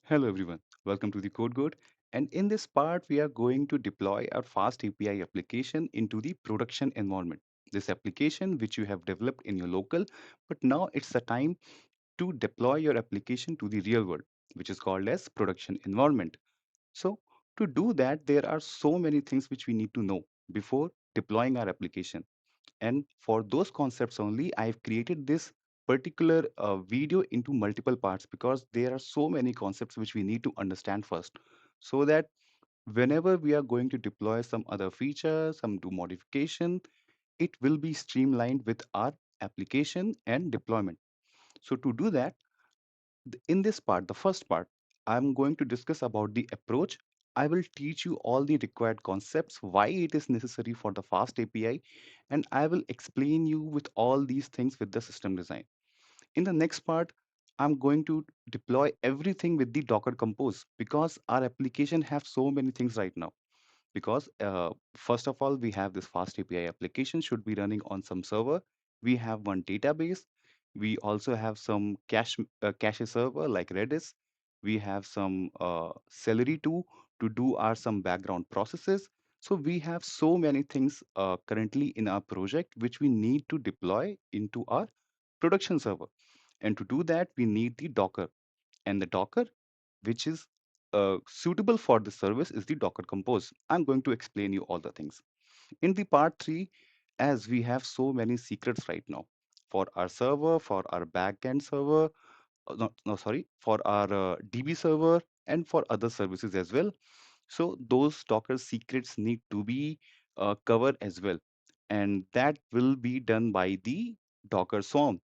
Hello everyone, welcome to the Code Good. And in this part, we are going to deploy our fast API application into the production environment. This application, which you have developed in your local, but now it's the time to deploy your application to the real world, which is called as production environment. So to do that, there are so many things which we need to know before deploying our application. And for those concepts only, I've created this particular video into multiple parts because there are so many concepts which we need to understand first, so that whenever we are going to deploy some other feature, some do modification, it will be streamlined with our application and deployment. So to do that, in this part, the first part, I'm going to discuss about the approach. I will teach you all the required concepts, why it is necessary for the fast API, and I will explain you with all these things with the system design. In the next part, I'm going to deploy everything with the Docker Compose because our application have so many things right now. Because first of all, we have this fast API application should be running on some server. We have one database. We also have some cache server like Redis. We have some Celery too to do our some background processes. So we have so many things currently in our project which we need to deploy into our production server. And to do that, we need the Docker. And the Docker, which is suitable for the service, is the Docker Compose. I'm going to explain you all the things. In the part 3, as we have so many secrets right now for our server, for our backend server, no, sorry, for our DB server, and for other services as well. So those Docker secrets need to be covered as well. And that will be done by the Docker Swarm.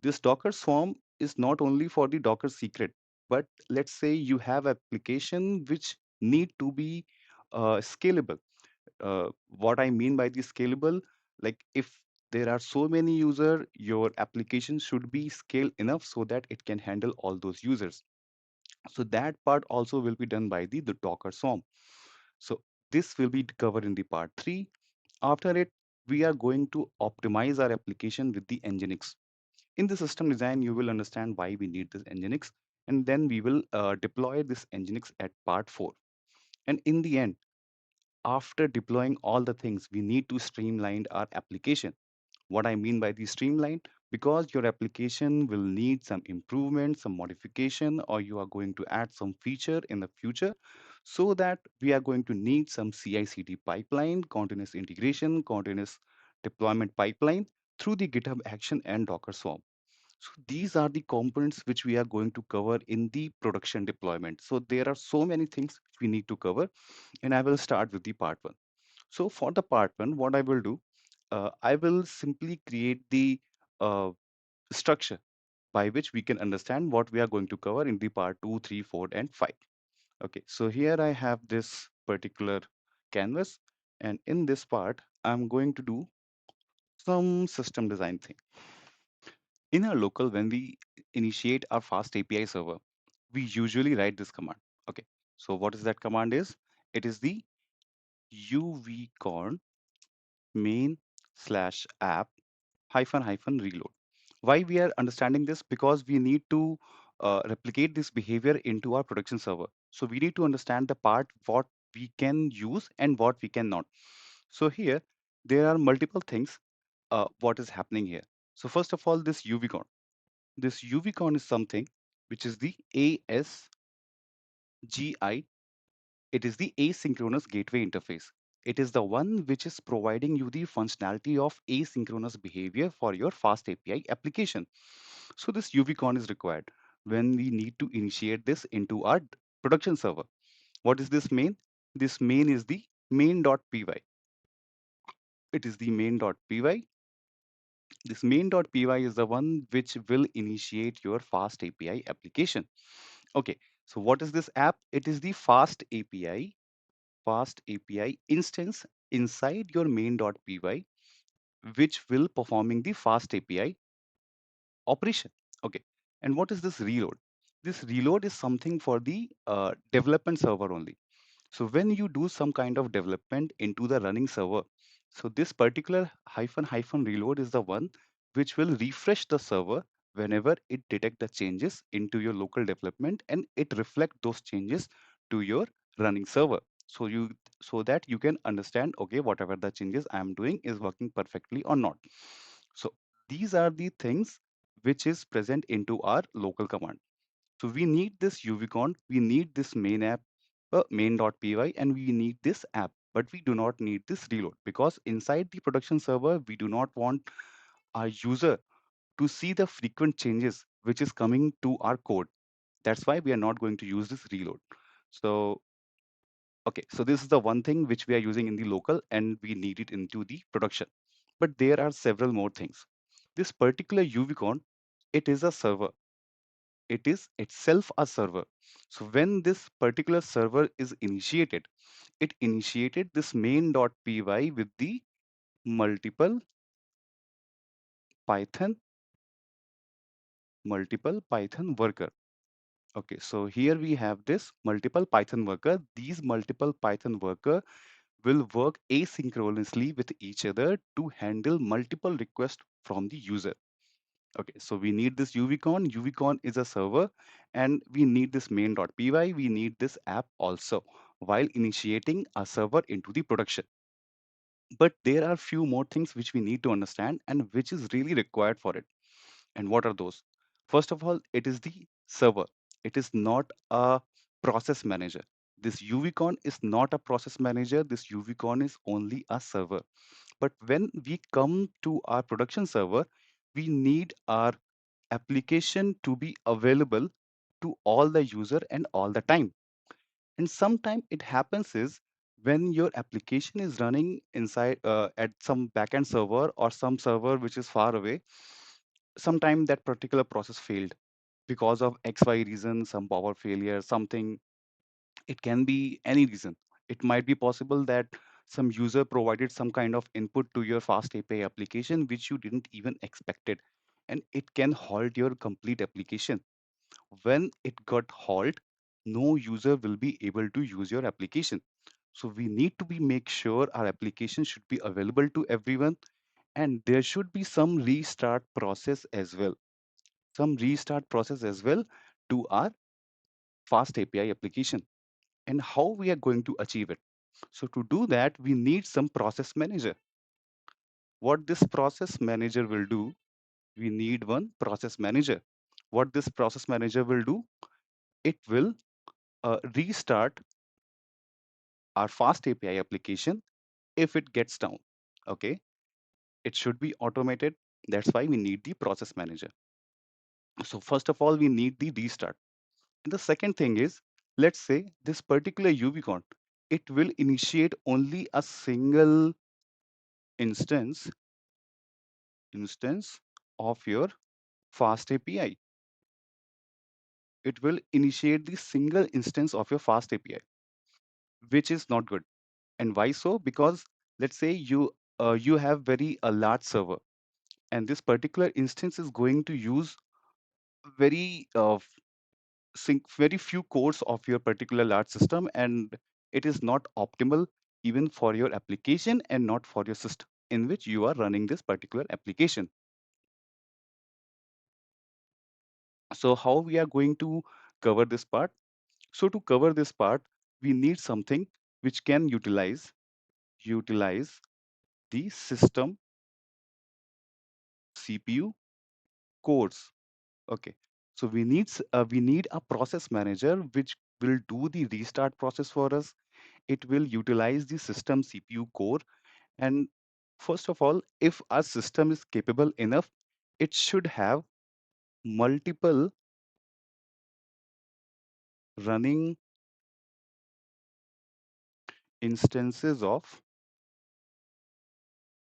This Docker Swarm is not only for the Docker secret, but let's say you have application which need to be scalable. What I mean by the scalable, like if there are so many user, your application should be scaled enough so that it can handle all those users. So that part also will be done by the Docker Swarm. So this will be covered in the part 3. After it, we are going to optimize our application with the NGINX. In the system design, you will understand why we need this Nginx, and then we will deploy this Nginx at part 4. And in the end, after deploying all the things, we need to streamline our application. What I mean by the streamline, because your application will need some improvement, some modification, or you are going to add some feature in the future, so that we are going to need some CI/CD pipeline, continuous integration, continuous deployment pipeline through the GitHub Action and Docker Swarm. So these are the components which we are going to cover in the production deployment. So there are so many things we need to cover, and I will start with the part one. So for the part one, what I will do, I will simply create the uh, structure by which we can understand what we are going to cover in the part two, three, four, and five. Okay, so here I have this particular canvas, and in this part, I'm going to do some system design thing. In our local, when we initiate our fast API server, we usually write this command. Okay, so what is that command is? It is the uvicorn main slash app hyphen hyphen reload. Why we are understanding this? Because we need to replicate this behavior into our production server. So we need to understand the part what we can use and what we cannot. So here there are multiple things. What is happening here? So first of all, this uvicorn. This Uvicorn is something which is the ASGI. It is the asynchronous gateway interface. It is the one which is providing you the functionality of asynchronous behavior for your fast API application. So this Uvicorn is required when we need to initiate this into our production server. What is this main? This main is the main.py. It is the main.py. This main.py is the one which will initiate your fast API application. Okay, so what is this app? It is the Fast API instance inside your main.py, which will performing the Fast API operation. Okay, and what is this reload? This reload is something for the development server only. So when you do some kind of development into the running server, so this particular hyphen hyphen reload is the one which will refresh the server whenever it detect the changes into your local development and it reflect those changes to your running server. So you so that you can understand, okay, whatever the changes I am doing is working perfectly or not. So these are the things which is present into our local command. So we need this Uvicorn, we need this main app, main.py, and we need this app, but we do not need this reload because inside the production server, we do not want our user to see the frequent changes which is coming to our code. That's why we are not going to use this reload. So, okay, so this is the one thing which we are using in the local and we need it into the production. But there are several more things. This particular Uvicorn, it is a server. It is itself a server. So when this particular server is initiated, it initiated this main.py with the multiple Python worker. Okay, so here we have this multiple Python worker. These multiple Python worker will work asynchronously with each other to handle multiple requests from the user. Okay, so we need this Uvicorn. Uvicorn is a server, and we need this main.py. We need this app also while initiating a server into the production. But there are few more things which we need to understand and which is really required for it. And what are those? First of all, it is the server. It is not a process manager. This Uvicorn is not a process manager. This Uvicorn is only a server. But when we come to our production server, we need our application to be available to all the user and all the time. And sometimes it happens is when your application is running inside at some backend server or some server which is far away, sometime that particular process failed because of XY reason, some power failure, something. It can be any reason. It might be possible that some user provided some kind of input to your FastAPI application which you didn't even expected, and it can halt your complete application. When it got halt, no user will be able to use your application. So we need to be make sure our application should be available to everyone, and there should be some restart process as well. Some restart process as well to our fast API application. And how we are going to achieve it? So to do that, we need some process manager. What this process manager will do, we need one process manager. What this process manager will do, it will restart our fast API application if it gets down. Okay, it should be automated. That's why we need the process manager. So first of all, we need the restart. And the second thing is, let's say this particular Ubicorn, it will initiate only a single instance instance of your fast API. It will initiate the single instance of your fast API, which is not good. And why so? Because let's say you have very a large server, and this particular instance is going to use very very few cores of your particular large system, and it is not optimal even for your application and not for your system in which you are running this particular application. So how we are going to cover this part? So to cover this part, we need something which can utilize the system CPU cores. Okay. So we need a process manager which will do the restart process for us. It will utilize the system CPU core. And first of all, if our system is capable enough, it should have multiple running instances of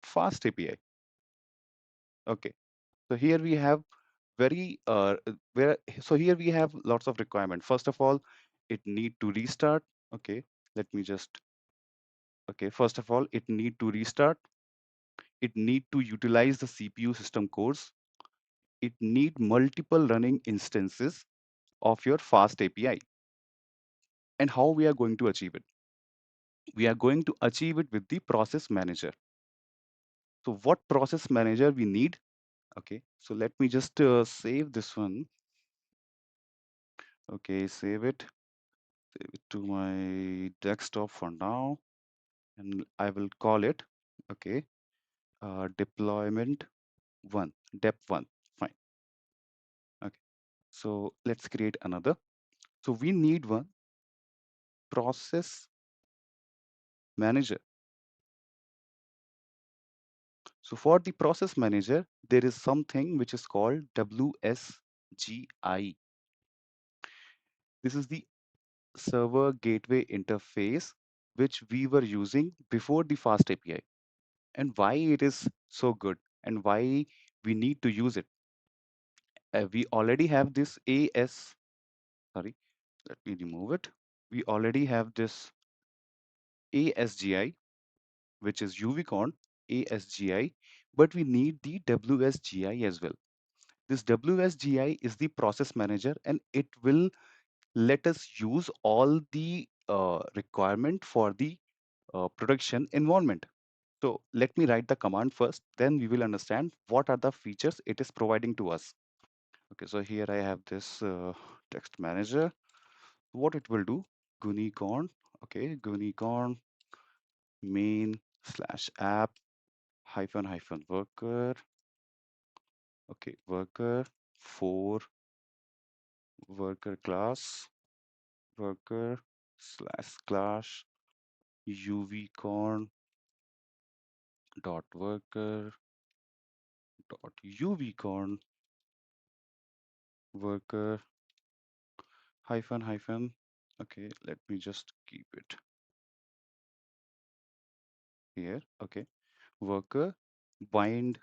fast API. Okay. So here we have very where so here we have lots of requirement. First of all, it need to restart. Okay, let me just okay. First of all, it need to restart. It need to utilize the CPU system cores. It need multiple running instances of your fast API. And how we are going to achieve it? We are going to achieve it with the process manager. So what process manager we need? Okay, so let me just save this one. Okay, save it to my desktop for now, and I will call it, okay, deployment one, dep one. Fine. Okay, so let's create another. So we need one process manager. So for the process manager, there is something which is called WSGI. This is the server gateway interface which we were using before the fast API, and why it is so good and why we need to use it. We already have this sorry, let me remove it. We already have this ASGI, which is Uvicorn ASGI, but we need the WSGI as well. This WSGI is the process manager, and it will let us use all the requirement for the production environment. So let me write the command first, then we will understand what are the features it is providing to us. Okay, so here I have this text manager. What it will do, Gunicorn, okay, Gunicorn main slash app hyphen hyphen worker, okay, worker for worker class, worker slash class uvicorn dot worker dot uvicorn worker hyphen hyphen. Okay, let me just keep it here. Okay, worker bind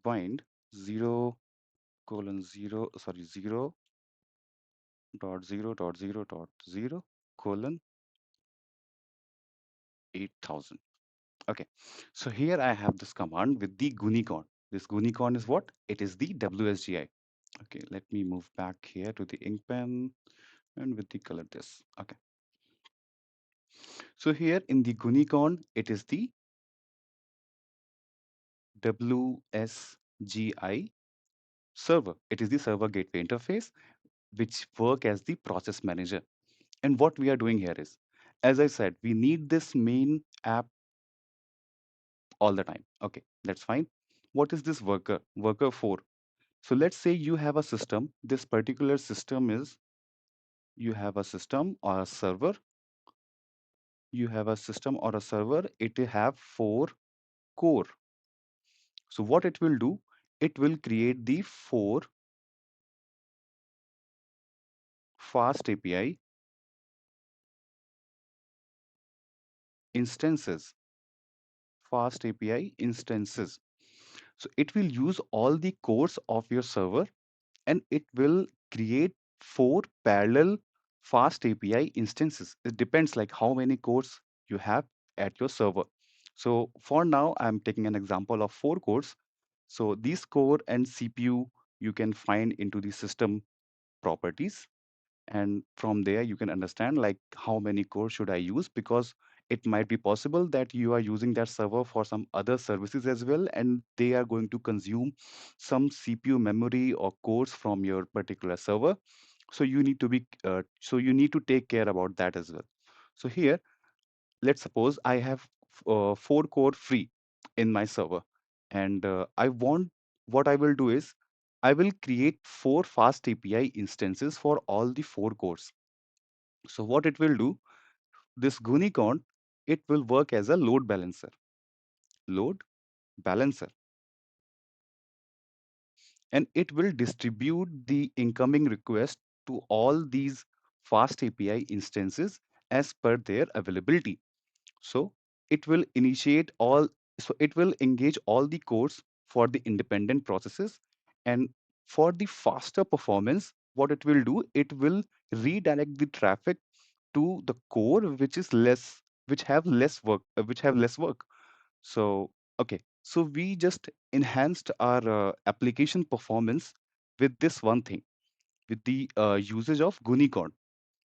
0:0, sorry, 0.0.0.0 colon 8000. Okay, so here I have this command with the Gunicorn. This Gunicorn is what? It is the WSGI. Okay, let me move back here to the ink pen and with the color this. Okay, so here in the Gunicorn, it is the WSGI server. It is the server gateway interface which work as the process manager. And what we are doing here is, as I said, we need this main app all the time. Okay, that's fine. What is this worker? Worker 4. So let's say you have a system. This particular system is, you have a system or a server. You have a system or a server. It have 4 core. So what it will do, it will create the 4 fast API instances. Fast API instances. So it will use all the cores of your server, and it will create 4 parallel fast API instances. It depends like how many cores you have at your server. So for now, I'm taking an example of 4 cores. So these core and CPU you can find into the system properties, and from there you can understand like how many cores should I use, because it might be possible that you are using that server for some other services as well, and they are going to consume some CPU memory or cores from your particular server. So you need to be you need to take care about that as well. So here, let's suppose I have 4 core free in my server, and I want, what I will do is I will create 4 fast API instances for all the 4 cores. So what it will do, this Gunicorn, it will work as a load balancer, and it will distribute the incoming request to all these fast API instances as per their availability. So it will initiate all, so it will engage all the cores for the independent processes, and for the faster performance, what it will do, it will redirect the traffic to the core which is less, which have less work. So okay, so we just enhanced our application performance with this one thing, with the usage of Gunicorn.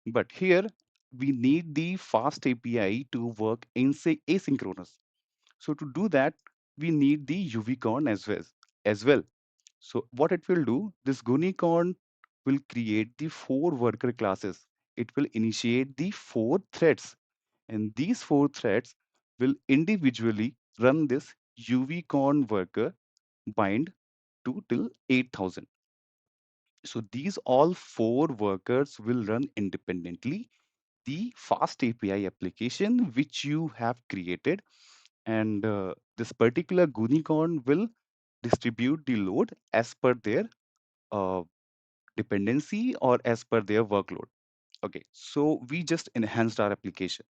But here we need the fast API to work in say asynchronous. So to do that, we need the Uvicorn as well. So what it will do, this Gunicorn will create the four worker classes. It will initiate the four threads, and these four threads will individually run this Uvicorn worker bind to till 8,000. So these all four workers will run independently the fast API application which you have created, and this particular Gunicorn will distribute the load as per their uh, dependency or as per their workload. Okay, so we just enhanced our application.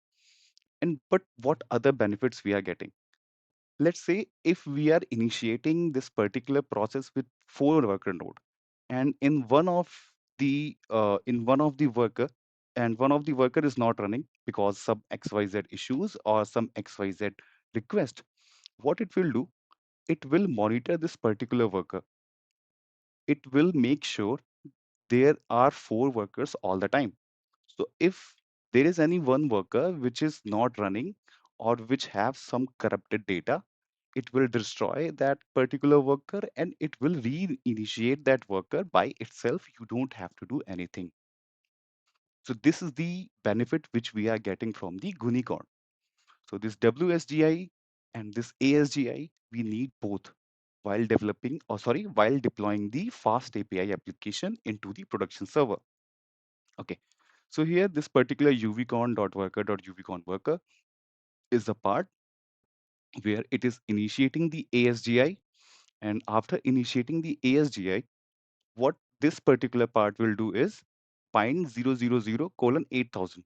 And but what other benefits we are getting? Let's say if we are initiating this particular process with four worker node, and in one of the worker, and one of the worker is not running because some XYZ issues or some XYZ request, what it will do, it will monitor this particular worker. It will make sure there are four workers all the time. So if there is any one worker which is not running or which have some corrupted data, it will destroy that particular worker and it will reinitiate that worker by itself. You don't have to do anything. So this is the benefit which we are getting from the Gunicorn. So this WSGI and this ASGI, we need both while deploying the fast API application into the production server. Okay. So here this particular uvicorn.worker.uvicorn worker is the part where it is initiating the ASGI, and after initiating the ASGI, what this particular part will do is bind 000:8000.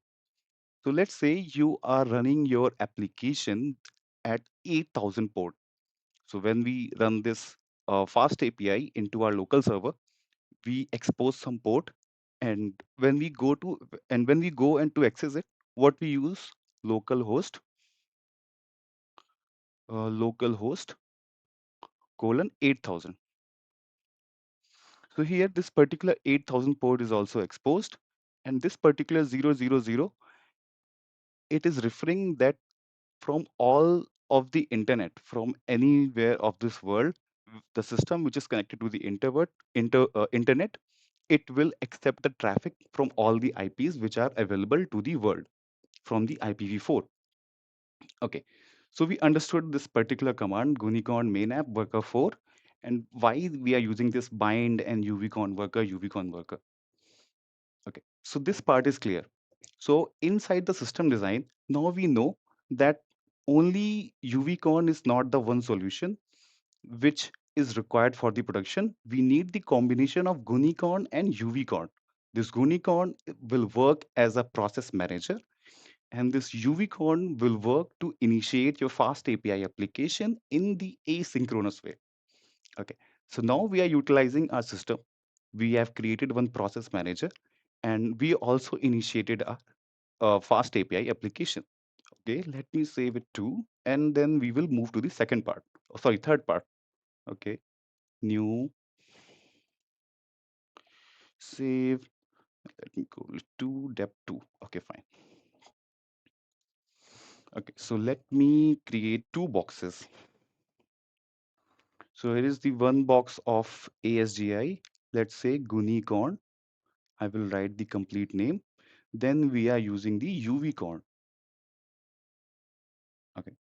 So let's say you are running your application at 8,000 port. So when we run this fast API into our local server, we expose some port, and when we go and to access it, what we use, localhost localhost colon 8,000. So here this particular 8,000 port is also exposed, and this particular 000, it is referring that from all of the internet, from anywhere of this world, the system which is connected to the internet, it will accept the traffic from all the IPs which are available to the world from the IPv4. Okay, so we understood this particular command, Gunicorn main app worker 4, and why we are using this bind and uvicorn worker. Okay, so this part is clear. So inside the system design, now we know that only uvicorn is not the one solution which is required for the production. We need the combination of Gunicorn and uvicorn. This Gunicorn will work as a process manager, and this uvicorn will work to initiate your fast API application in the asynchronous way. Okay, so now we are utilizing our system. We have created one process manager, and we also initiated a fast API application. Okay, let me save it too, and then we will move to the second part. Oh, sorry, third part. Okay, new, save. Let me go to dep2. Okay, fine. Okay, so let me create two boxes. So here is the one box of ASGI. Let's say Gunicorn. I will write the complete name. Then we are using the uvicorn. Okay,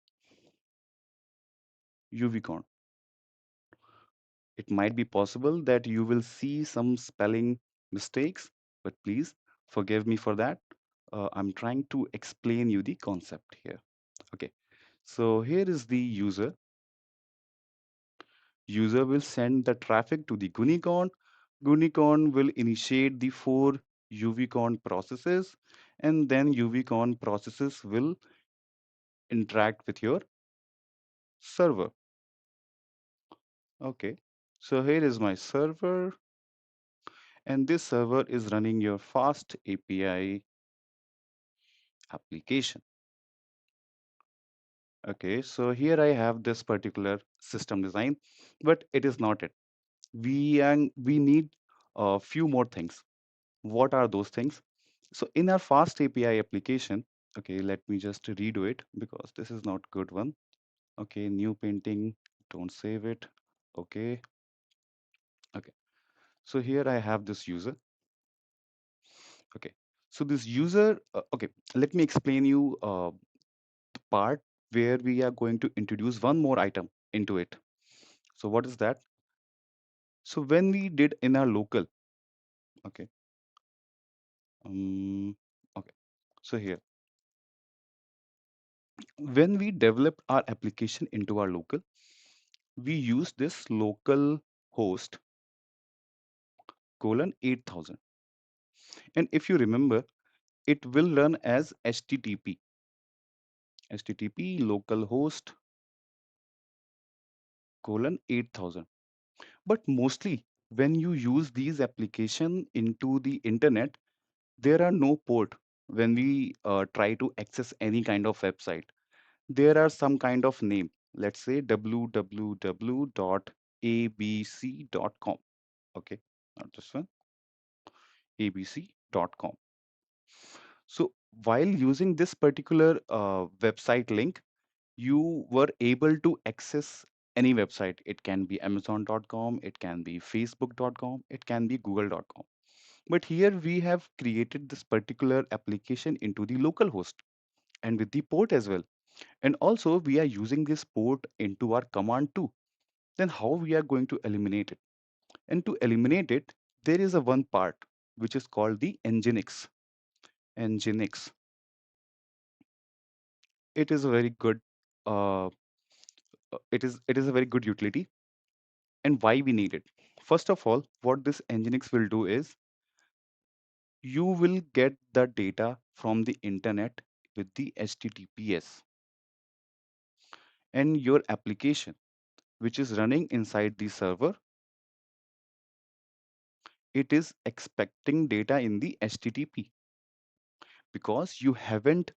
uvicorn. It might be possible that you will see some spelling mistakes, but please forgive me for that. I'm trying to explain you the concept here. Okay, so here is the user. User will send the traffic to the Gunicorn. Gunicorn will initiate the four uvicorn processes, and then uvicorn processes will interact with your server. Okay, so here is my server, and this server is running your fast API application. Okay, so here I have this particular system design, but it is not it. We need a few more things. What are those things? So in our fast API application, okay, let me just redo it because this is not good one. Okay, new painting, don't save it. Okay, okay. So here I have this user. Okay, so this user, okay, let me explain you the part where we are going to introduce one more item into it. So what is that? So when we did in our local, okay, okay. So here, when we develop our application into our local, we use this local host colon 8000. And if you remember, it will run as HTTP localhost colon 8000. But mostly when you use these application into the internet, there are no port when we try to access any kind of website. There are some kind of name. Let's say www.abc.com. Okay, not this one, abc.com. So while using this particular website link, you were able to access any website. It can be amazon.com, it can be facebook.com, it can be google.com. But here we have created this particular application into the local host and with the port as well. And also we are using this port into our command too. Then how we are going to eliminate it? And to eliminate it, there is a one part which is called the NGINX. NGINX. It is a very good uh, it is a very good utility. And why we need it? First of all, what this Nginx will do is you will get the data from the internet with the HTTPS, and your application which is running inside the server, it is expecting data in the HTTP because you haven't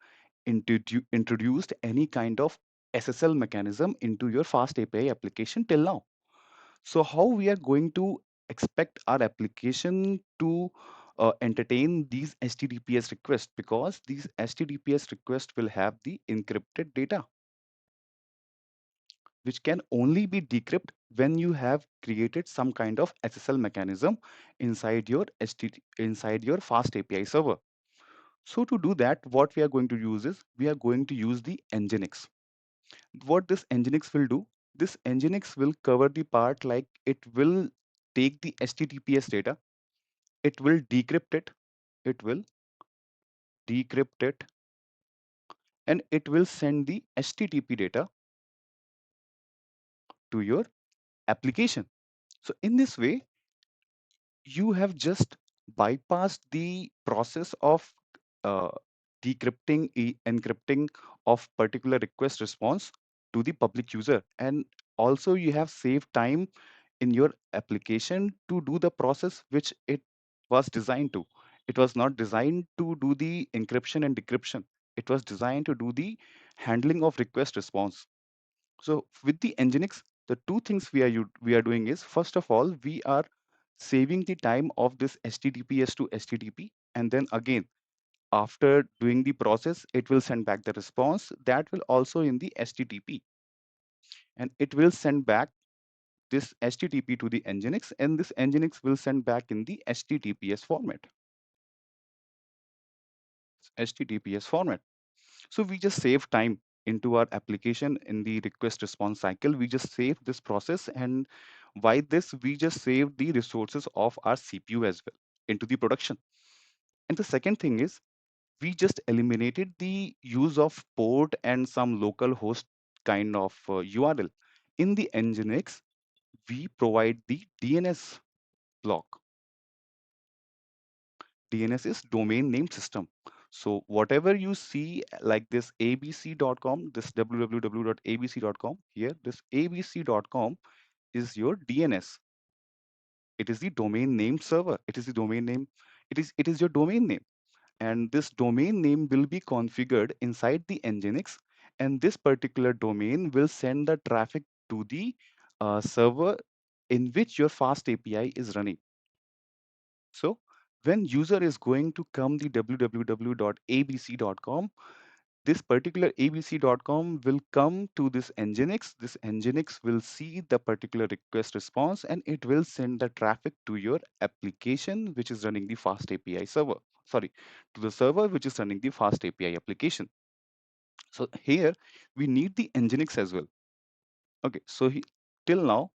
introduced any kind of SSL mechanism into your fast API application till now. So how we are going to expect our application to entertain these HTTPS requests, because these HTTPS requests will have the encrypted data, which can only be decrypted when you have created some kind of SSL mechanism inside your inside your fast API server. So to do that, what we are going to use is we are going to use the Nginx. What this Nginx will do, this Nginx will cover the part like it will take the HTTPS data, it will decrypt it, it will decrypt it, and it will send the HTTP data to your application. So in this way, you have just bypassed the process of uh, decrypting, encrypting of particular request response to the public user, and also you have saved time in your application to do the process which it was designed to. It was not designed to do the encryption and decryption. It was designed to do the handling of request response. So with the Nginx, the two things we are doing is, first of all, we are saving the time of this HTTPS to HTTP, and then again after doing the process, it will send back the response that will also in the HTTP, and it will send back this HTTP to the Nginx, and this Nginx will send back in the HTTPS format. HTTPS format. So we just save time into our application in the request response cycle. We just save this process, and by this we just save the resources of our CPU as well into the production. And the second thing is we just eliminated the use of port and some local host kind of URL. In the Nginx, we provide the DNS block. DNS is domain name system. So whatever you see like this abc.com, this www.abc.com, here, this abc.com is your DNS. It is the domain name server. It is the domain name. It is your domain name. And this domain name will be configured inside the Nginx. And this particular domain will send the traffic to the server in which your fast API is running. So when user is going to come the www.abc.com, This particular abc.com will come to this nginx. This nginx will see the particular request response and it will send the traffic to your application which is running the fast api server, sorry, to the server which is running the fast api application. So here we need the nginx as well. Okay, so till now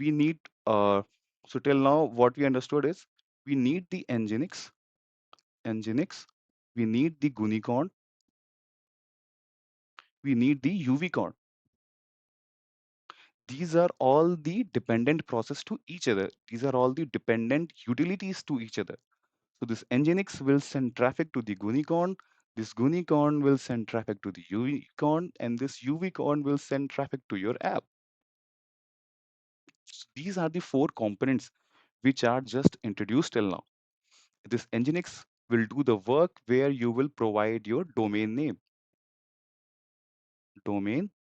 we need so till now what we understood is we need the nginx, we need the Gunicorn, we need the Uvicorn. These are all the dependent process to each other. These are all the dependent utilities to each other. So this Nginx will send traffic to the Gunicorn. This Gunicorn will send traffic to the Uvicorn, and this Uvicorn will send traffic to your app. So these are the four components which are just introduced till now. This Nginx will do the work where you will provide your domain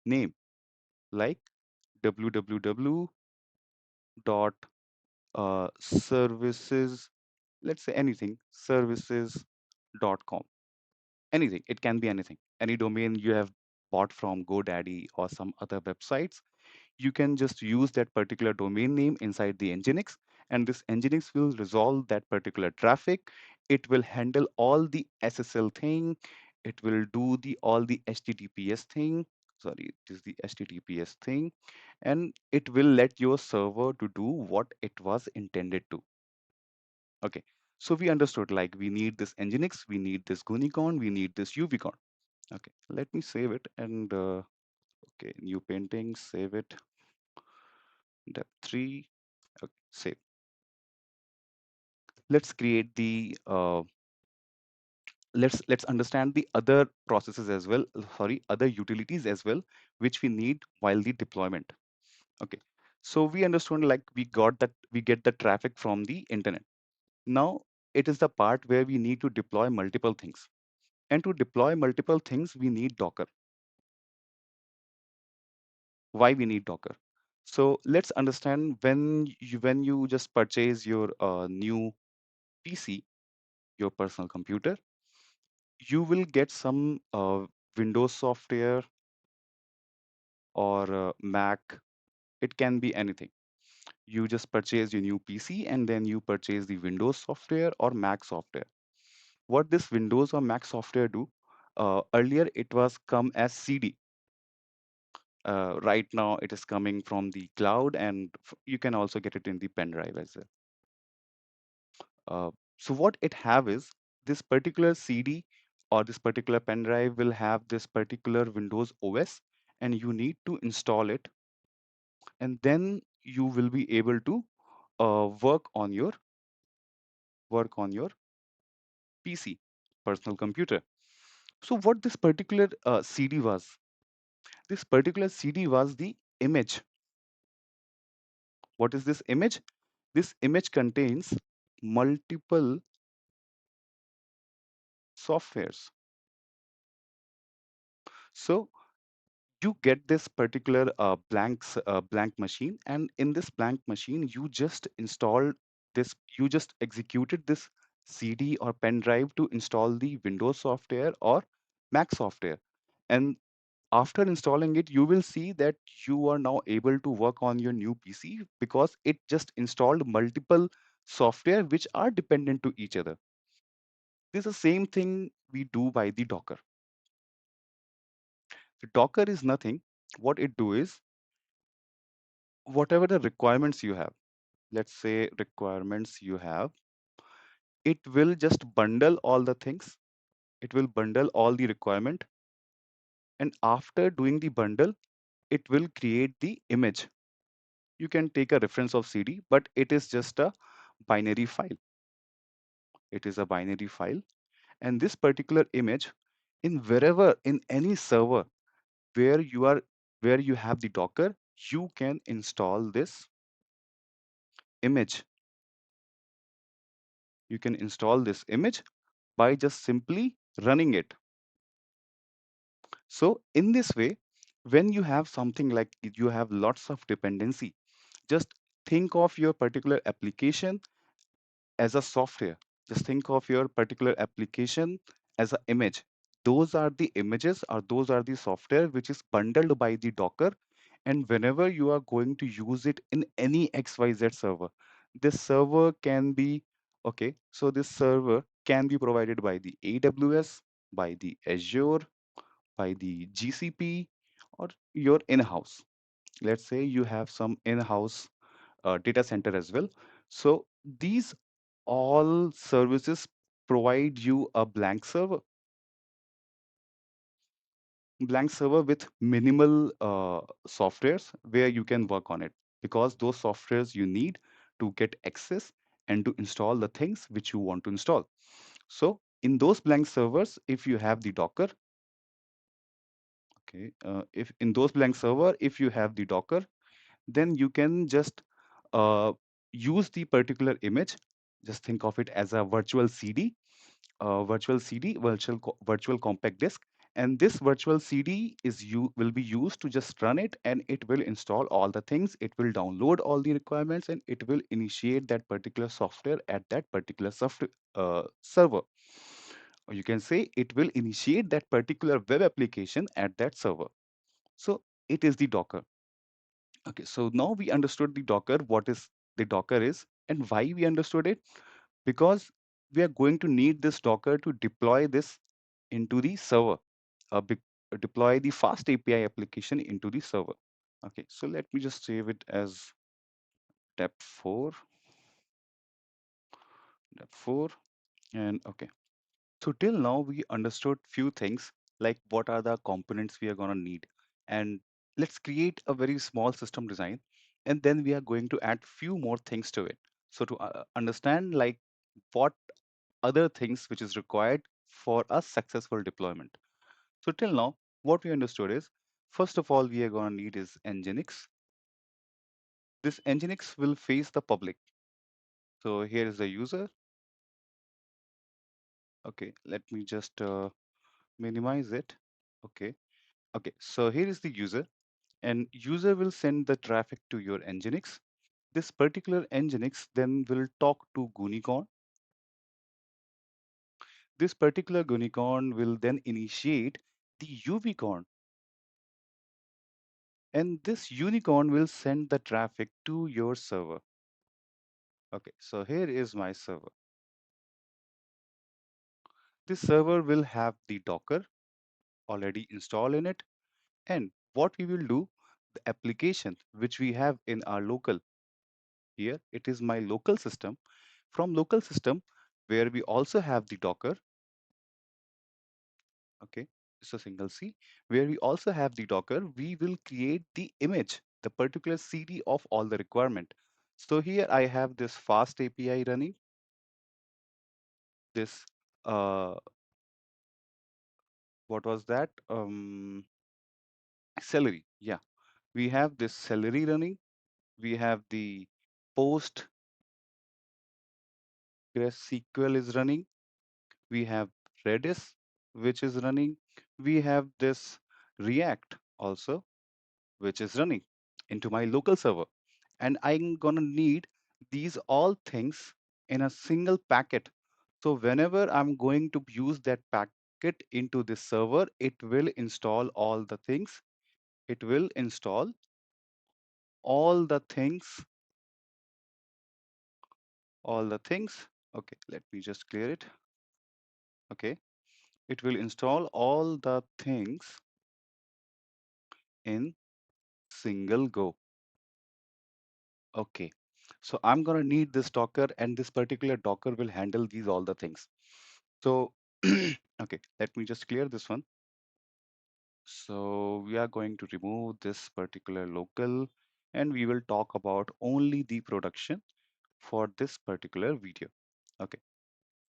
name like www dot services, let's say anything, services.com. Anything, it can be anything. Any domain you have bought from GoDaddy or some other websites, you can just use that particular domain name inside the Nginx, and this Nginx will resolve that particular traffic. It will handle all the SSL thing. It will do the all the HTTPS thing. Sorry, this is the HTTPS thing, and it will let your server to do what it was intended to. Okay, so we understood like we need this Nginx, we need this Gunicorn, we need this Uvicorn. Okay, let me save it and okay, new painting, save it, depth 3, okay, save. Let's create the let's understand the other processes as well, sorry, other utilities as well, which we need while the deployment. Okay, so we understand like we got that we get the traffic from the internet. Now it is the part where we need to deploy multiple things. And to deploy multiple things, we need Docker. Why we need Docker? So let's understand when you just purchase your new PC, your personal computer, you will get some Windows software or Mac. It can be anything. You just purchase your new PC and then you purchase the Windows software or Mac software. What this Windows or Mac software do? Earlier it was come as CD. Right now it is coming from the cloud and you can also get it in the pen drive as well. So what it have is this particular CD or this particular pen drive will have this particular Windows OS, and you need to install it, and then you will be able to work on your PC, personal computer. So what this particular CD was? This particular CD was the image. What is this image? This image contains multiple softwares. So you get this particular blank machine, and in this blank machine you just installed this, you just executed this CD or pen drive to install the Windows software or Mac software. And after installing it, you will see that you are now able to work on your new PC because it just installed multiple software which are dependent to each other. This is the same thing we do by the Docker. The Docker is nothing. What it do is whatever the requirements you have, let's say requirements you have, it will just bundle all the things. It will bundle all the requirement. And after doing the bundle, it will create the image. You can take a reference of CD, but it is just a binary file. It is a binary file. And this particular image, in wherever, in any server where you are, where you have the Docker, you can install this image. You can install this image by just simply running it. So in this way, when you have something like you have lots of dependency, just think of your particular application as a software. Just think of your particular application as an image. those are the images or those are the software which is bundled by the Docker. And whenever you are going to use it in any XYZ server, this server can be, okay, so this server can be provided by the AWS, by the Azure, by the GCP, or your in-house. Let's say you have some in-house data center as well. So these all services provide you a blank server with minimal softwares where you can work on it, because those softwares you need to get access and to install the things which you want to install. So in those blank servers, if you have the Docker, okay, if in those blank server, if you have the Docker, then you can just uh, use the particular image. Just think of it as a virtual CD, virtual compact disk. And this virtual CD is you will be used to just run it, and it will install all the things. It will download all the requirements, and it will initiate that particular software at that particular software server. Or you can say it will initiate that particular web application at that server. So it is the Docker. Okay, so now we understood the Docker, what is the Docker is, and why we understood it, because we are going to need this Docker to deploy this into the server, deploy the fast API application into the server. Okay, so let me just save it as dep 4, dep 4, and okay. So till now we understood few things, like what are the components we are going to need, and let's create a very small system design, and then we are going to add few more things to it. So to understand like what other things which is required for a successful deployment. So till now, what we understood is, first of all, we are going to need is NGINX. This NGINX will face the public. So here is the user. Okay, let me just minimize it. Okay. Okay, so here is the user, and user will send the traffic to your Nginx. This particular Nginx then will talk to Gunicorn. This particular Gunicorn will then initiate the Uvicorn, and this unicorn will send the traffic to your server. Okay, so here is my server. This server will have the Docker already installed in it, and what we will do, the application which we have in our local, here it is my local system. From local system, where we also have the Docker, okay, it's a single C, where we also have the Docker, we will create the image, the particular CD of all the requirement. So here I have this fast API running, this, uh, what was that? Celery. Yeah, we have this celery running. We have the PostgreSQL is running. We have Redis, which is running. We have this React also, which is running into my local server. And I'm gonna need these all things in a single packet. So whenever I'm going to use that packet into this server, it will install all the things. It will install all the things, all the things. Okay, let me just clear it. Okay, it will install all the things in single go. Okay, so I'm gonna need this Docker, and this particular Docker will handle these all the things. So, okay, let me just clear this one. So we are going to remove this particular local, and we will talk about only the production for this particular video. Okay,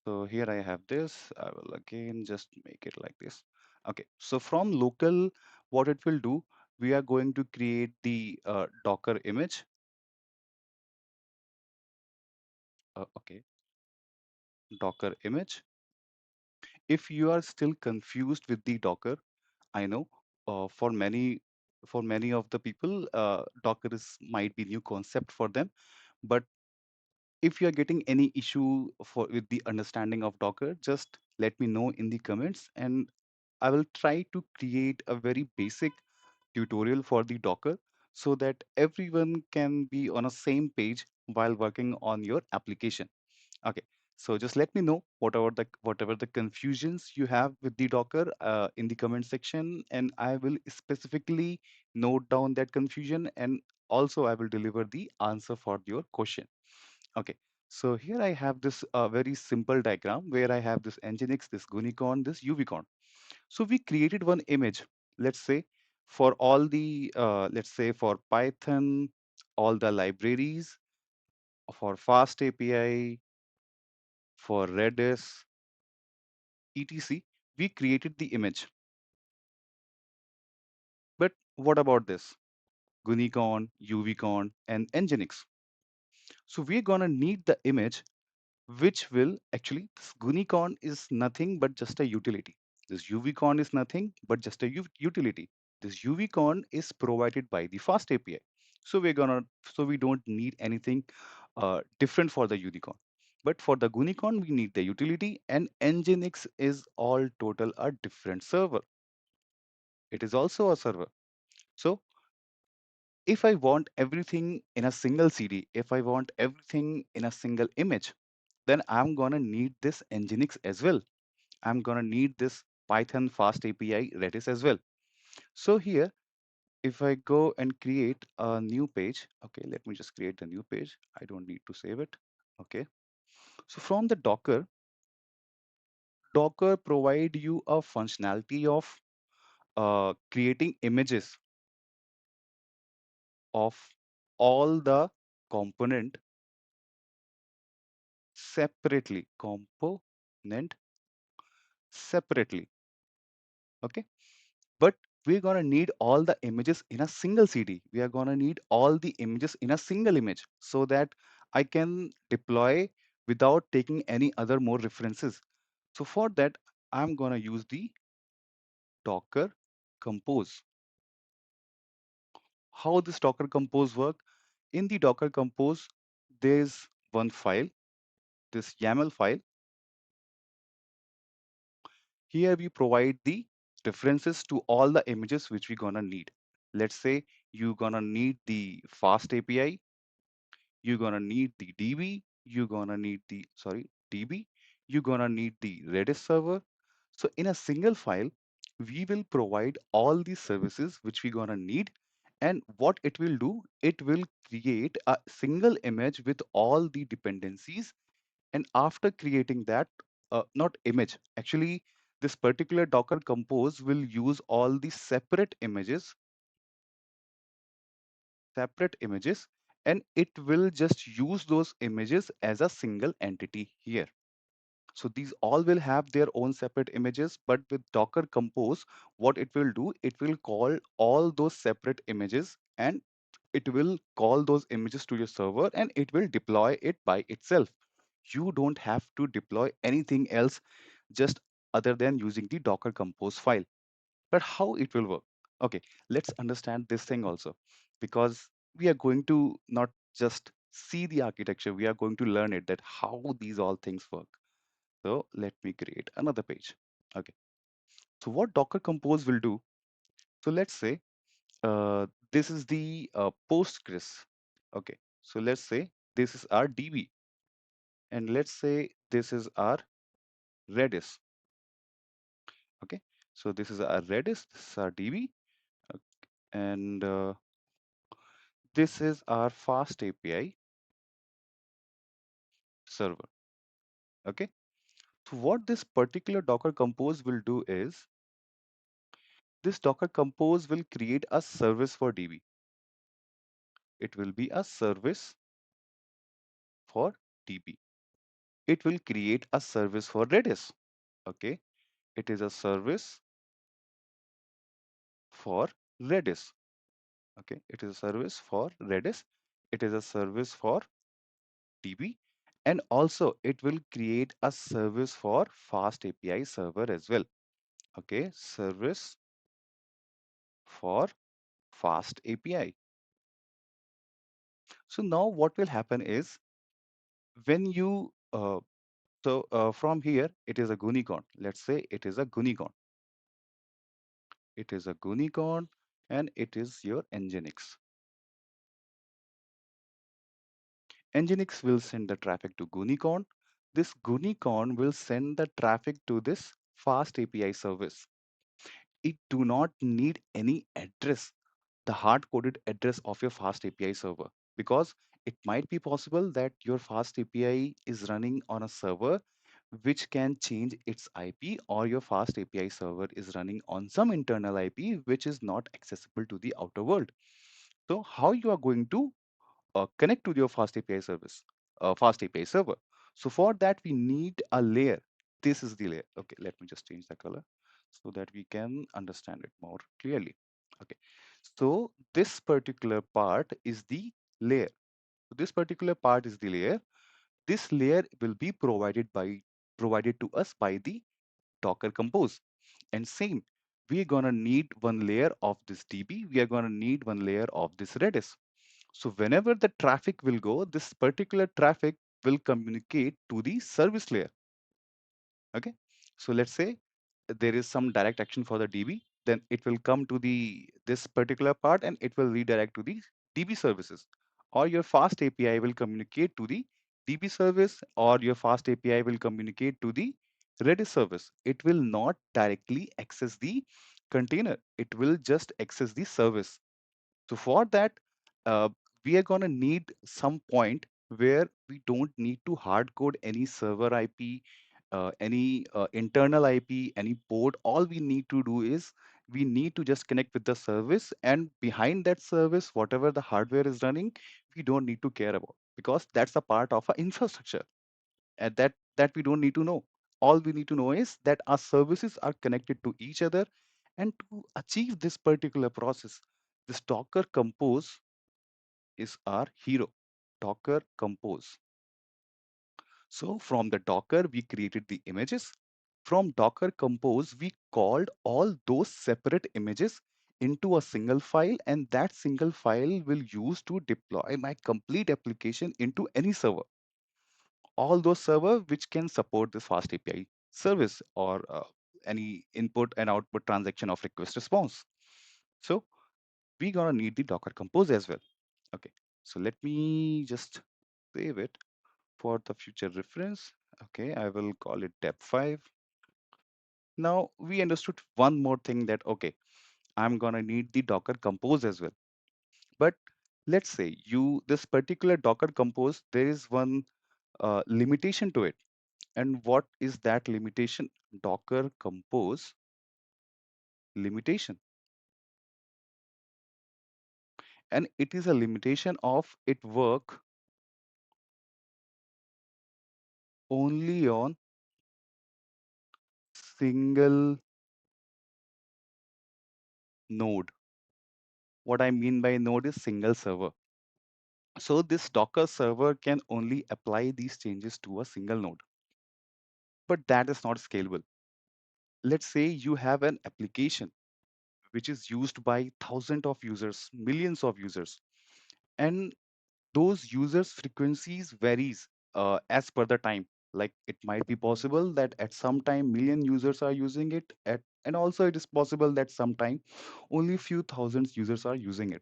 so here I have this. I will again just make it like this. Okay, so from local, what it will do, we are going to create the Docker image. Okay, Docker image. If you are still confused with the Docker, I know for many of the people, Docker is might be new concept for them. But if you are getting any issue for with the understanding of Docker, just let me know in the comments, and I will try to create a very basic tutorial for the Docker so that everyone can be on a same page while working on your application. Okay, so just let me know whatever the confusions you have with the Docker in the comment section, and I will specifically note down that confusion, and also I will deliver the answer for your question. Okay, so here I have this very simple diagram where I have this NGINX, this Gunicorn, this Uvicorn. So we created one image, let's say, for all the, let's say for Python, all the libraries, for FastAPI, for Redis, etc. We created the image. But what about this? Gunicorn, Uvicorn, and Nginx. So we're gonna need the image which will actually, this Gunicorn is nothing but just a utility. This Uvicorn is nothing but just a utility. This Uvicorn is provided by the Fast API. So we don't need anything different for the Unicorn. But for the Gunicorn, we need the utility, and Nginx is all total a different server. It is also a server. So if I want everything in a single CD, if I want everything in a single image, then I'm gonna need this Nginx as well. I'm gonna need this Python Fast API Redis as well. So here, if I go and create a new page, okay, let me just create a new page. I don't need to save it. Okay. So from the Docker provide you a functionality of creating images of all the component separately. Component separately. Okay. But we're going to need all the images in a single CD. We are going to need all the images in a single image so that I can deploy without taking any other more references. So for that, I'm going to use the Docker Compose. How this Docker Compose work? In the Docker Compose, there's one file, this YAML file. Here we provide the references to all the images which we're gonna need. Let's say you're gonna need the fast API, you're gonna need the DB, you're gonna need the, sorry, DB, you're gonna need the Redis server. So in a single file, we will provide all the services which we're gonna need. And what it will do, it will create a single image with all the dependencies. And after creating that, not image, actually, this particular Docker Compose will use all the separate images, and it will just use those images as a single entity here. So these all will have their own separate images, but with Docker Compose, what it will do, it will call all those separate images, and it will call those images to your server, and it will deploy it by itself. You don't have to deploy anything else just other than using the Docker Compose file. But how it will work? Okay, let's understand this thing also, because we are going to not just see the architecture, we are going to learn it, that how these all things work. So let me create another page. Okay, so what Docker Compose will do, so let's say this is the Postgres. Okay, so let's say this is our DB, and let's say this is our Redis. Okay, so this is our Redis, this is our DB, and this is our fast API server. Okay, so what this particular Docker Compose will do is, this Docker Compose will create a service for DB. It will be a service for DB. It will create a service for Redis. Okay, it is a service for Redis. Okay, it is a service for Redis. It is a service for DB, and also it will create a service for Fast API server as well. Okay, service for Fast API. So now what will happen is, when you from here it is a Gunicorn. Let's say it is a Gunicorn. It is a Gunicorn and it is your NGINX. NGINX will send the traffic to Gunicorn. This Gunicorn will send the traffic to this fast API service. It do not need any address, the hard coded address of your fast API server, because it might be possible that your fast API is running on a server which can change its IP, or your fast API server is running on some internal IP which is not accessible to the outer world. So how you are going to connect to your fast API service, fast API server? So for that we need a layer. This is the layer. Okay, let me just change the color so that we can understand it more clearly. Okay, so this particular part is the layer. So this particular part is the layer. This layer will be provided to us by the Docker Compose. And same, we're gonna need one layer of this DB. We are gonna need one layer of this Redis. So whenever the traffic will go, this particular traffic will communicate to the service layer. Okay. So let's say there is some direct action for the DB, then it will come to the this particular part and it will redirect to the DB services. Or your fast API will communicate to the DB service, or your fast API will communicate to the Redis service. It will not directly access the container. It will just access the service. So for that, uh, we are going to need some point where we don't need to hard code any server IP, any internal IP, any port. All we need to do is we need to just connect with the service, and behind that service, whatever the hardware is running, we don't need to care about, because that's a part of our infrastructure, and that we don't need to know. All we need to know is that our services are connected to each other, and to achieve this particular process, this Docker Compose is our hero. Docker Compose. So from the Docker, we created the images. From Docker Compose, we called all those separate images into a single file, and that single file will use to deploy my complete application into any server. All those server which can support this fast API service, or any input and output transaction of request response. So we're gonna need the Docker Compose as well. Okay, so let me just save it for the future reference. Okay, I will call it dep5. Now we understood one more thing, that okay, I'm gonna need the Docker Compose as well. But let's say you this particular Docker Compose, there is one limitation to it. And what is that limitation? Docker Compose limitation. And it is a limitation of it work only on single node. What I mean by node is single server. So this Docker server can only apply these changes to a single node. But that is not scalable. Let's say you have an application which is used by thousands of users, millions of users, and those users frequencies varies as per the time. Like it might be possible that at some time million users are using it, and also it is possible that sometime only few thousands users are using it.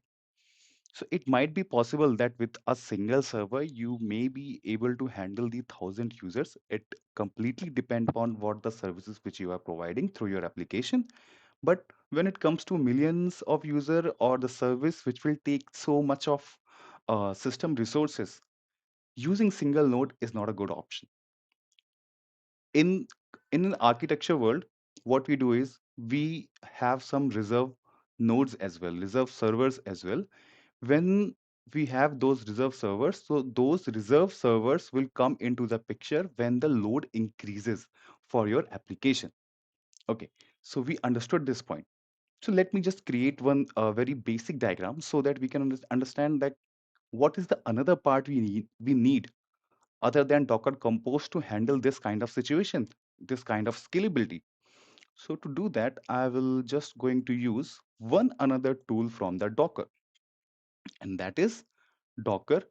So it might be possible that with a single server you may be able to handle the thousand users. It completely depends upon what the services which you are providing through your application. But when it comes to millions of user, or the service which will take so much of system resources, using single node is not a good option. In in an architecture world, what we do is we have some reserve nodes as well, reserve servers as well. When we have those reserve servers, so those reserve servers will come into the picture when the load increases for your application. Okay, so we understood this point. So let me just create one very basic diagram so that we can understand that what is the another part we need other than Docker Compose to handle this kind of situation, this kind of scalability. So to do that, I will just going to use one another tool from the Docker, and that is Docker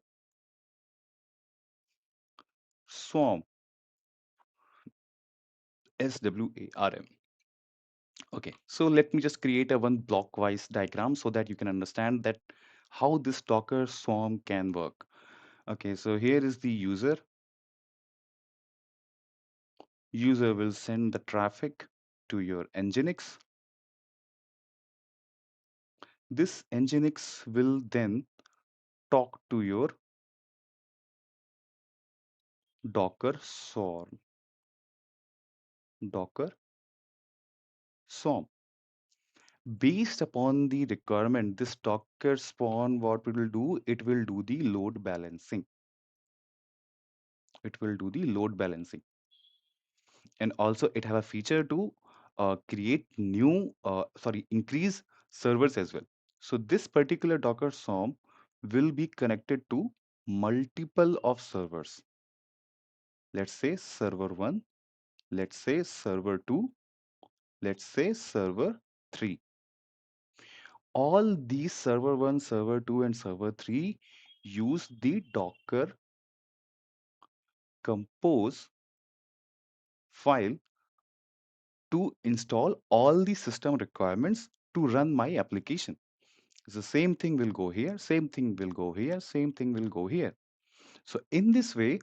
Swarm, SWARM. Okay, so let me just create a one blockwise diagram so that you can understand that how this Docker swarm can work. Okay, so here is the user. User will send the traffic to your NGINX. This NGINX will then talk to your Docker swarm. Docker swarm. Based upon the requirement, this Docker swarm, what it will do, it will do the load balancing. It will do the load balancing. And also it have a feature to create new, increase servers as well. So this particular Docker swarm will be connected to multiple of servers. Let's say server 1, let's say server 2, let's say server 3. All these server 1, server 2, and server 3 use the Docker compose file to install all the system requirements to run my application. The same thing will go here, same thing will go here, same thing will go here. So in this way,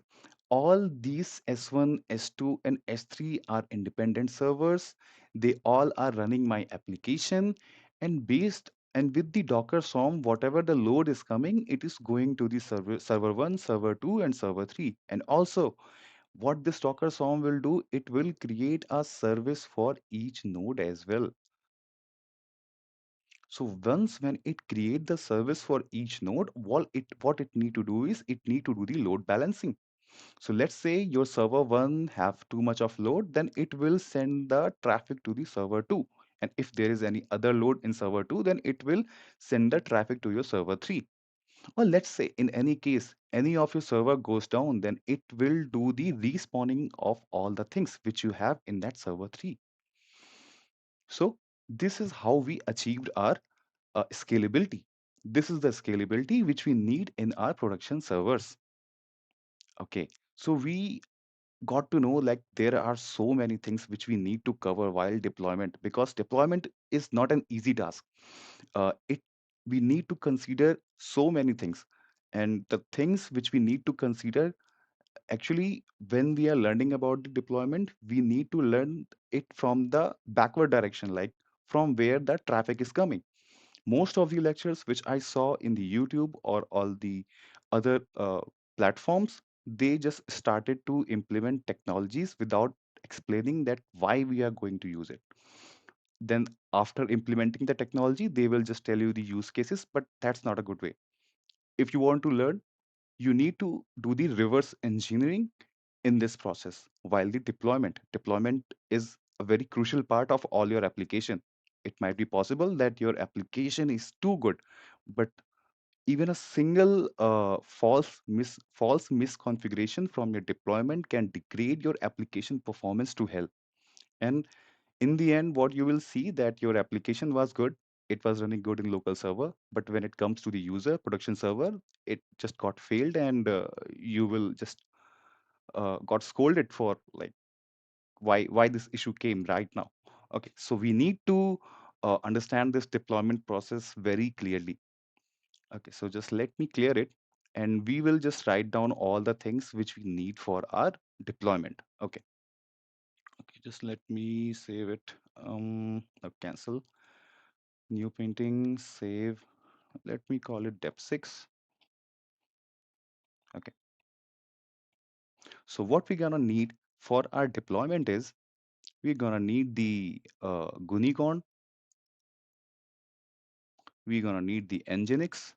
all these S1, S2, and S3 are independent servers. They all are running my application, and with the Docker Swarm, whatever the load is coming, it is going to the server 1, server 2, and server 3. And also, what this Docker Swarm will do, it will create a service for each node as well. So once when it create the service for each node, what it need to do is it need to do the load balancing. So let's say your server 1 have too much of load, then it will send the traffic to the server 2. And if there is any other load in server 2, then it will send the traffic to your server 3. Or let's say in any case, any of your server goes down, then it will do the respawning of all the things which you have in that server 3. So this is how we achieved our scalability. This is the scalability which we need in our production servers. Okay, so we got to know like there are so many things which we need to cover while deployment, because deployment is not an easy task. It We need to consider so many things, and the things which we need to consider, actually when we are learning about the deployment, we need to learn it from the backward direction, like from where the traffic is coming. Most of the lectures which I saw in the YouTube or all the other platforms, they just started to implement technologies without explaining that why we are going to use it. Then after implementing the technology, they will just tell you the use cases, but that's not a good way. If you want to learn, you need to do the reverse engineering in this process. While the deployment is a very crucial part of all your application. It might be possible that your application is too good, but even a single false misconfiguration from your deployment can degrade your application performance to hell. And in the end, what you will see that your application was good, it was running good in local server, but when it comes to the user production server, it just got failed, and you will just got scolded for like why this issue came right now. Okay, so we need to understand this deployment process very clearly. Okay, so just let me clear it, and we will just write down all the things which we need for our deployment. Okay, okay, just let me save it. Cancel, new painting, save. Let me call it dep6. Okay, so what we're gonna need for our deployment is we're gonna need the Gunicorn, we're gonna need the NGINX,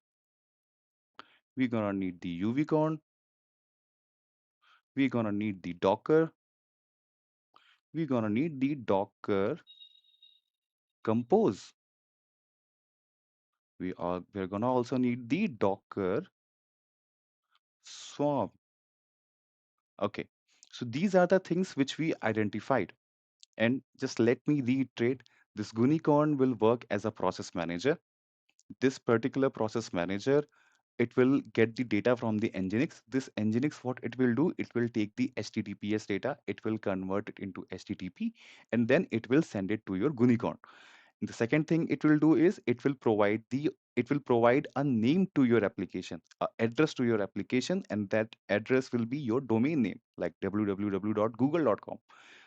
we're gonna need the Uvicorn, we're gonna need the Docker, we're gonna need the Docker Compose. We're gonna also need the Docker Swarm. Okay, so these are the things which we identified. And just let me reiterate, this Gunicorn will work as a process manager. This particular process manager it will get the data from the Nginx. This Nginx, what it will do, it will take the HTTPS data, it will convert it into HTTP, and then it will send it to your Gunicorn. The second thing it will do is it will provide a name to your application, a address to your application, and that address will be your domain name, like www.google.com.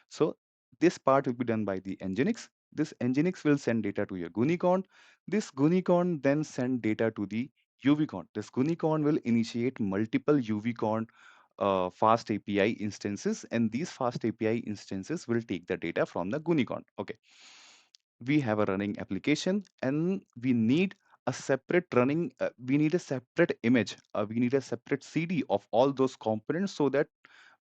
So this part will be done by the Nginx. This Nginx will send data to your Gunicorn. This Gunicorn then send data to the Uvicorn. This Gunicorn will initiate multiple Uvicorn fast API instances, and these fast API instances will take the data from the Gunicorn. Okay, we have a running application, and we need a separate image, we need a separate CD of all those components, so that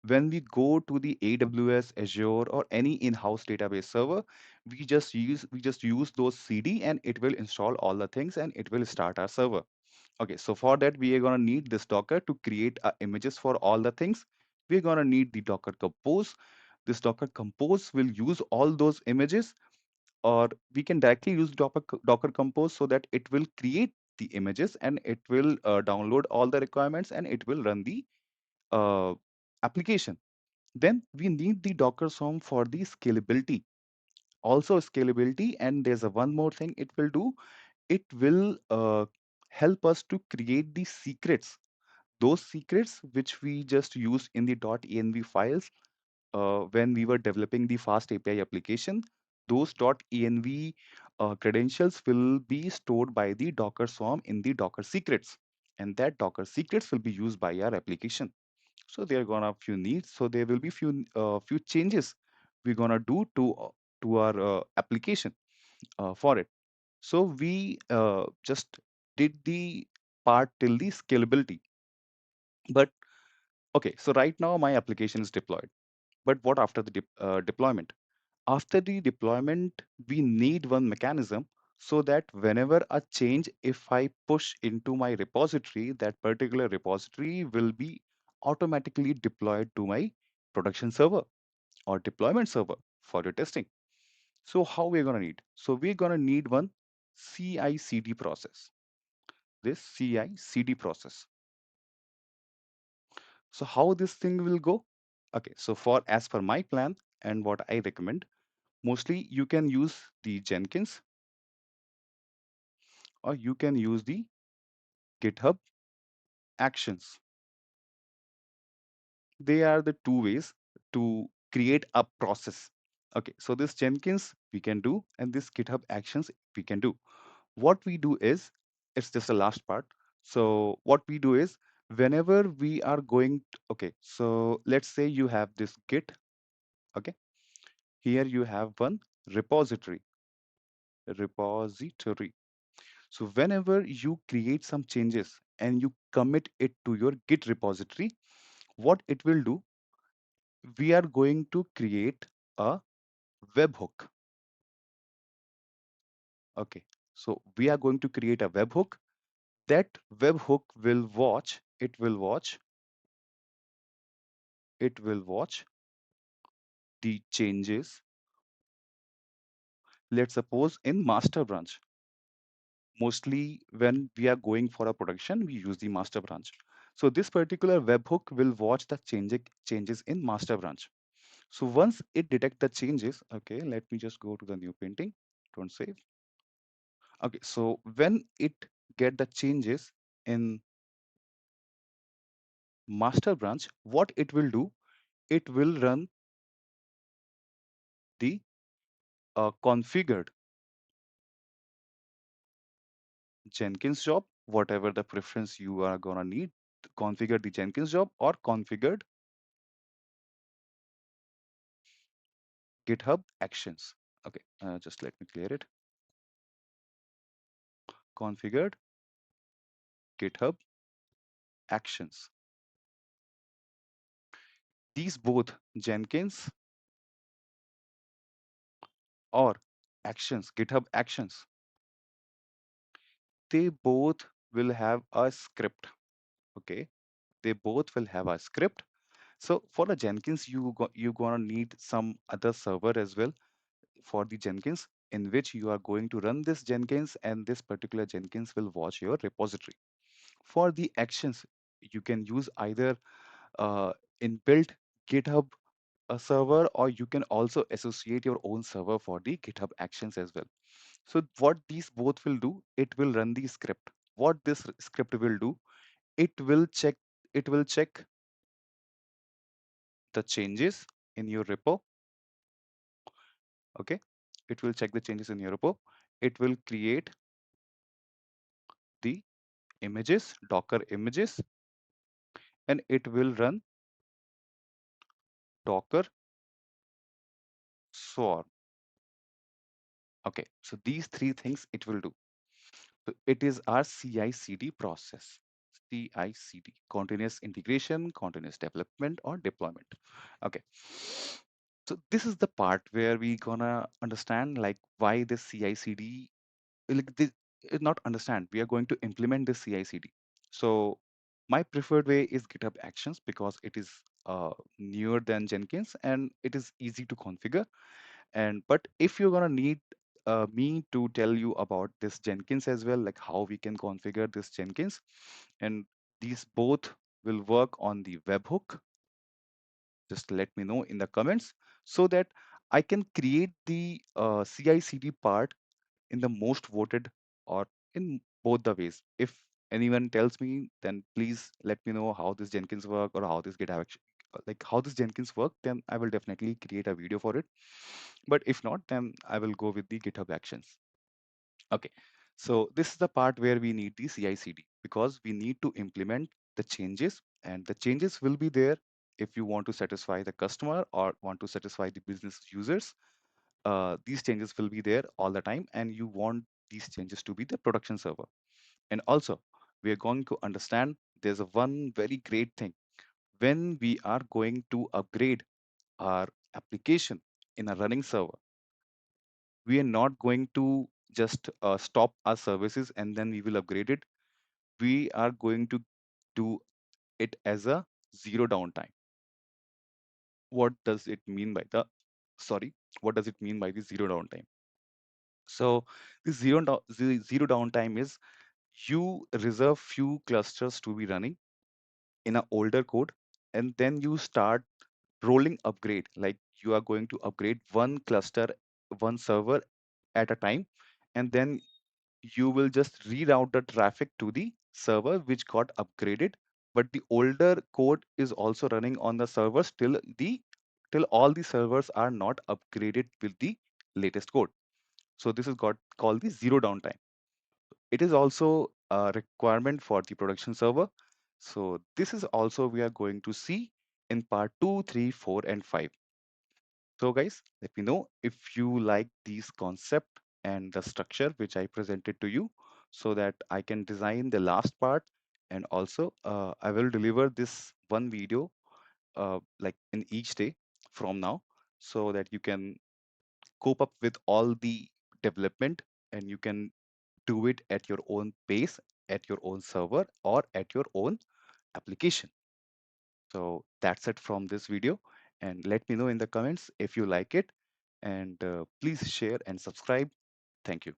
when we go to the AWS, Azure, or any in-house database server, we just use those CD, and it will install all the things, and it will start our server. Okay, so for that we are going to need this Docker to create images for all the things. We're going to need the Docker Compose. This Docker Compose will use all those images, or we can directly use Docker Compose, so that it will create the images, and it will download all the requirements, and it will run the uh, application. Then we need the Docker Swarm for the scalability. Also scalability, and there's a one more thing it will do. It will help us to create the secrets, those secrets which we just used in the .env files when we were developing the fast API application. Those .env credentials will be stored by the Docker Swarm in the Docker secrets, and that Docker secrets will be used by our application. So there are gonna few needs. So there will be few changes we're gonna do to our application for it. So we just did the part till the scalability. But okay, so right now my application is deployed. But what after the deployment? After the deployment, we need one mechanism, so that whenever a change, if I push into my repository, that particular repository will be automatically deployed to my production server or deployment server for your testing. So how we're gonna need? So we're gonna need one CI/CD process. This CI/CD process. So how this thing will go? Okay, so for as per my plan and what I recommend, mostly you can use the Jenkins, or you can use the GitHub Actions. They are the two ways to create a process. Okay, so this Jenkins we can do, and this GitHub Actions we can do. What we do is, it's just the last part. So what we do is, whenever we are okay, so let's say you have this Git. Okay, here you have one repository. Repository. So whenever you create some changes and you commit it to your Git repository, what it will do, we are going to create a webhook. Okay, so we are going to create a webhook. That webhook will watch, it will watch the changes. Let's suppose in master branch. Mostly when we are going for a production, we use the master branch. So this particular webhook will watch the changes in master branch. So once it detect the changes, okay, let me just go to the new painting. Don't save. Okay, so when it get the changes in master branch, what it will do, it will run the configured Jenkins job, whatever the preference you are gonna need, to configure the Jenkins job, or configured GitHub Actions. Okay, just let me clear it. Configured GitHub Actions. These both Jenkins or Actions, GitHub Actions, they both will have a script. Okay, they both will have a script. So for the Jenkins, you're gonna need some other server as well for the Jenkins, in which you are going to run this Jenkins, and this particular Jenkins will watch your repository. For the actions, you can use either inbuilt GitHub server, or you can also associate your own server for the GitHub Actions as well. So what these both will do, it will run the script. What this script will do, it will check it will check the changes in your repo. Okay, it will check the changes in your repo. It will create the images, Docker images, and it will run Docker swarm. Okay, so these three things it will do. So it is our CI/CD process. CI/CD, continuous integration, continuous development, or deployment. Okay. So this is the part where we gonna understand like why this CI/CD, like this, not understand. We are going to implement this CI/CD. So my preferred way is GitHub Actions because it is newer than Jenkins and it is easy to configure. And but if you're gonna need me to tell you about this Jenkins as well, like how we can configure this Jenkins, and these both will work on the webhook, just let me know in the comments so that I can create the CI/CD part in the most voted or in both the ways. If anyone tells me, then please let me know how this Jenkins work or how this GitHub like how this Jenkins work, then I will definitely create a video for it. But if not, then I will go with the GitHub Actions. Okay, so this is the part where we need the CI/CD because we need to implement the changes, and the changes will be there if you want to satisfy the customer or want to satisfy the business users. These changes will be there all the time, and you want these changes to be the production server. And also, we are going to understand there's a one very great thing when we are going to upgrade our application in a running server. We are not going to just stop our services and then we will upgrade it. We are going to do it as a zero downtime. What does it mean by the, sorry, what does it mean by the zero downtime? So the zero downtime is you reserve few clusters to be running in an older code, and then you start rolling upgrade, like you are going to upgrade one cluster, one server at a time, and then you will just reroute the traffic to the server which got upgraded, but the older code is also running on the servers till all the servers are not upgraded with the latest code. So this is got called the zero downtime. It is also a requirement for the production server. So this is also we are going to see in part 2, 3, 4, and 5. So guys, let me know if you like these concept and the structure which I presented to you so that I can design the last part, and also I will deliver this one video like in each day from now so that you can cope up with all the development and you can do it at your own pace, at your own server, or at your own application. So that's it from this video. And let me know in the comments if you like it. And please share and subscribe. Thank you.